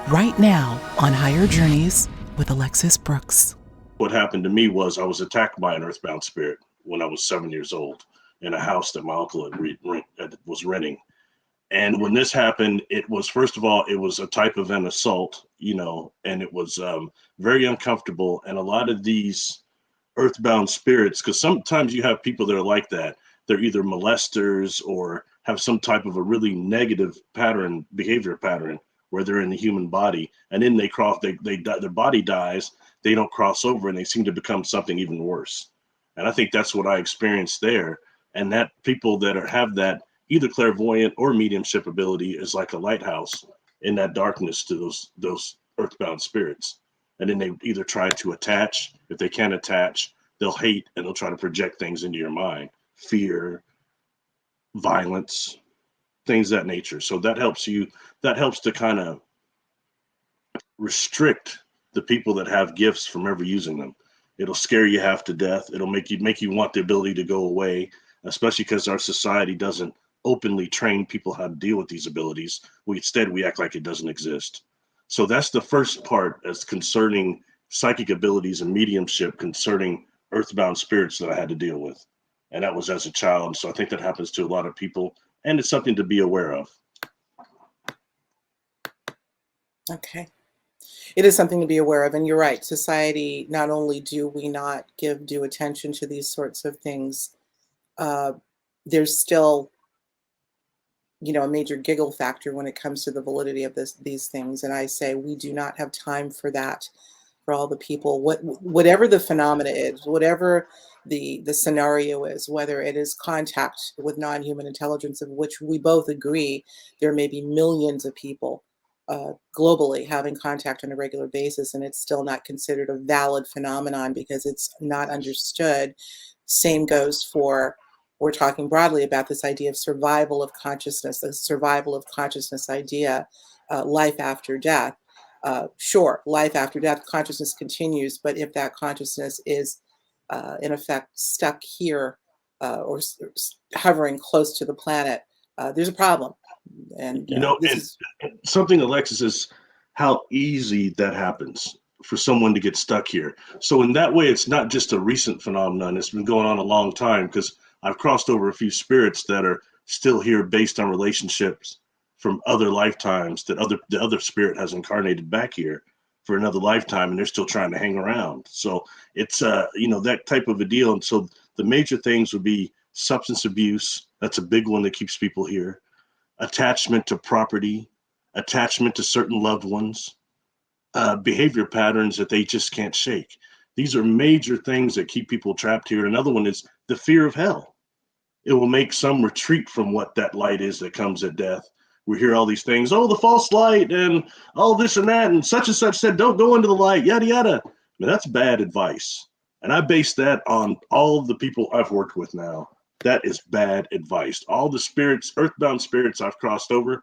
right now on Higher Journeys with Alexis Brooks. What happened to me was I was attacked by an earthbound spirit when I was 7 years old in a house that my uncle was renting. And when this happened, it was, first of all, it was a type of an assault, and it was very uncomfortable. And a lot of these earthbound spirits, because sometimes you have people that are like that. They're either molesters or have some type of a really negative behavior pattern where they're in the human body, and then their body dies, they don't cross over, and they seem to become something even worse. And I think that's what I experienced there. And that people that have that either clairvoyant or mediumship ability is like a lighthouse in that darkness to those earthbound spirits. And then they either try to attach. If they can't attach, they'll hate, and they'll try to project things into your mind: fear, violence, things of that nature. So that helps to kind of restrict the people that have gifts from ever using them. It'll scare you half to death. It'll make you want the ability to go away, especially because our society doesn't openly train people how to deal with these abilities. Instead we act like it doesn't exist. So that's the first part, as concerning psychic abilities and mediumship, concerning earthbound spirits that I had to deal with. And that was as a child. So I think that happens to a lot of people, and it's something to be aware of. Okay. It is something to be aware of. And you're right. Society, not only do we not give due attention to these sorts of things, there's still, a major giggle factor when it comes to the validity of these things. And I say we do not have time for that, for all the people, whatever the phenomena is, whatever the scenario is, whether it is contact with non-human intelligence, of which we both agree there may be millions of people globally having contact on a regular basis, and it's still not considered a valid phenomenon because it's not understood. Same goes for, we're talking broadly about this idea of survival of consciousness, the survival of consciousness idea, life after death. Sure, life after death, consciousness continues, but if that consciousness is in effect stuck here or hovering close to the planet, there's a problem. And something, Alexis, is how easy that happens for someone to get stuck here. So in that way, it's not just a recent phenomenon. It's been going on a long time, because I've crossed over a few spirits that are still here based on relationships from other lifetimes, that the other spirit has incarnated back here for another lifetime, and they're still trying to hang around. So it's that type of a deal. And so the major things would be substance abuse. That's a big one that keeps people here. Attachment to property, attachment to certain loved ones, behavior patterns that they just can't shake. These are major things that keep people trapped here. Another one is the fear of hell. It will make some retreat from what that light is that comes at death. We hear all these things, oh, the false light and all this and that, and such said, don't go into the light, yada, yada. I mean, that's bad advice. And I base that on all of the people I've worked with now. That is bad advice. All the spirits, earthbound spirits I've crossed over,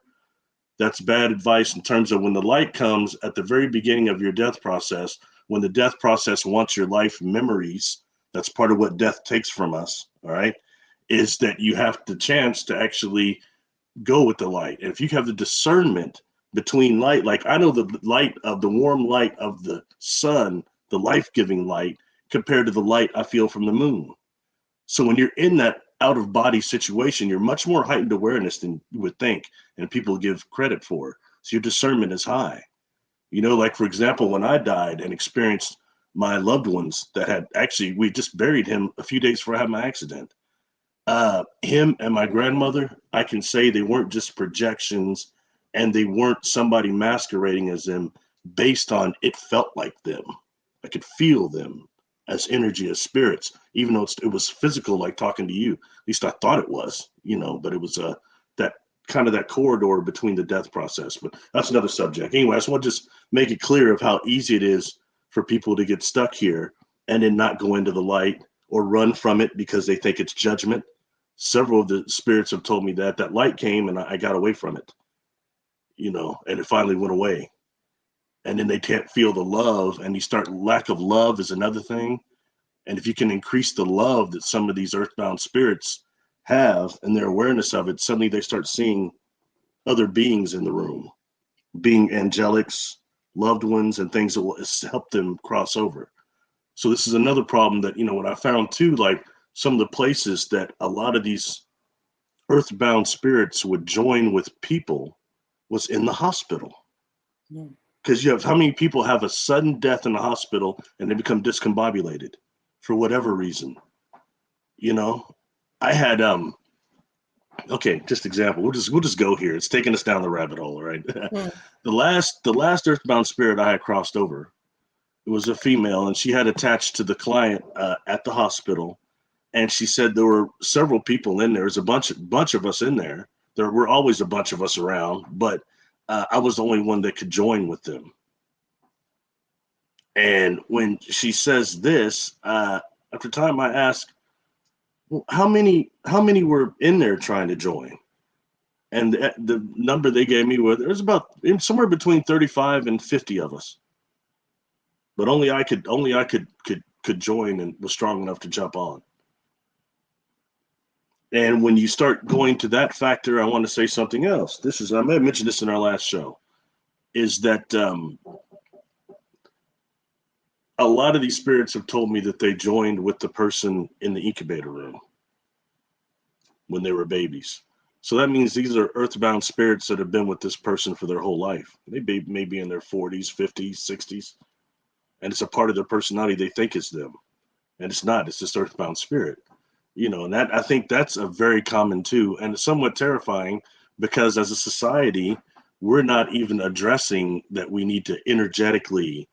that's bad advice in terms of when the light comes at the very beginning of your death process, when the death process wants your life memories. That's part of what death takes from us, all right, is that you have the chance to actually go with the light. And if you have the discernment between light, like I know the warm light of the sun, the life-giving light, compared to the light I feel from the moon. So when you're in that out of body situation, you're much more heightened awareness than you would think, and people give credit for. So your discernment is high. Like, for example, when I died and experienced my loved ones that had actually, we just buried him a few days before I had my accident. Him and my grandmother, I can say they weren't just projections, and they weren't somebody masquerading as them based on it felt like them. I could feel them as energy, as spirits, even though it was physical, like talking to you. At least I thought it was, but it was that kind of that corridor between the death process. But that's another subject. Anyway, I just want to just make it clear of how easy it is for people to get stuck here and then not go into the light or run from it because they think it's judgment. Several of the spirits have told me that light came and I got away from it, and it finally went away. And then they can't feel the love, and lack of love is another thing. And if you can increase the love that some of these earthbound spirits have and their awareness of it, suddenly they start seeing other beings in the room. being angelics, loved ones, and things that will help them cross over. So this is another problem that, what I found too, like some of the places that a lot of these earthbound spirits would join with people was in the hospital. Because you have, how many people have a sudden death in the hospital and they become discombobulated for whatever reason? I had okay, just example. We'll just go here. It's taking us down the rabbit hole, right? The last earthbound spirit I had crossed over, it was a female, and she had attached to the client at the hospital, and she said there were several people in there. There's a bunch of us in there. There were always a bunch of us around, but I was the only one that could join with them. And when she says this, after time, I ask, well, how many were in there trying to join? And the number they gave me was, there was about somewhere between 35 and 50 of us. But only I could join and was strong enough to jump on. And when you start going to that factor, I want to say something else. I may have mentioned this in our last show, is that a lot of these spirits have told me that they joined with the person in the incubator room when they were babies. So that means these are earthbound spirits that have been with this person for their whole life. They may be in their 40s, 50s, 60s, and it's a part of their personality. They think it's them, and it's not. It's just earthbound spirit. And that, I think that's a very common too, and it's somewhat terrifying because as a society, we're not even addressing that we need to energetically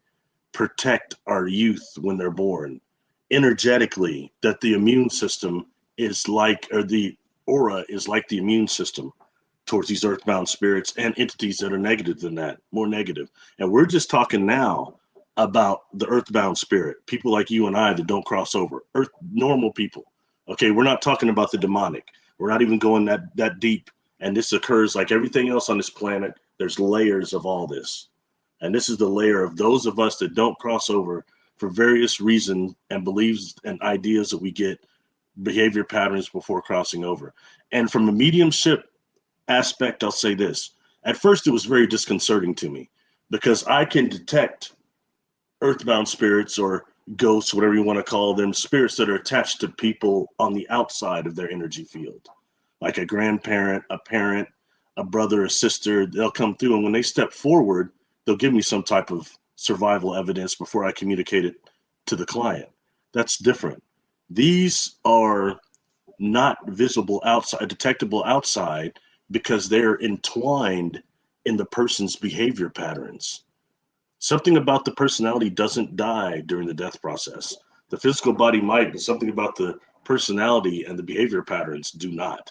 protect our youth when they're born. Energetically, that the immune system is like, or the aura is like the immune system towards these earthbound spirits and entities that are negative than that, more negative. And we're just talking now about the earthbound spirit, people like you and I that don't cross over, normal people. Okay, we're not talking about the demonic. We're not even going that deep. And this occurs like everything else on this planet. There's layers of all this. And this is the layer of those of us that don't cross over for various reasons and beliefs and ideas that we get, behavior patterns before crossing over. And from a mediumship aspect, I'll say this. At first, it was very disconcerting to me because I can detect earthbound spirits or ghosts, whatever you want to call them, spirits that are attached to people on the outside of their energy field, like a grandparent, a parent, a brother, a sister. They'll come through, and when they step forward, they'll give me some type of survival evidence before I communicate it to the client. That's different. These are not visible outside, detectable outside, because they're entwined in the person's behavior patterns. Something about the personality doesn't die during the death process. The physical body might, but something about the personality and the behavior patterns do not.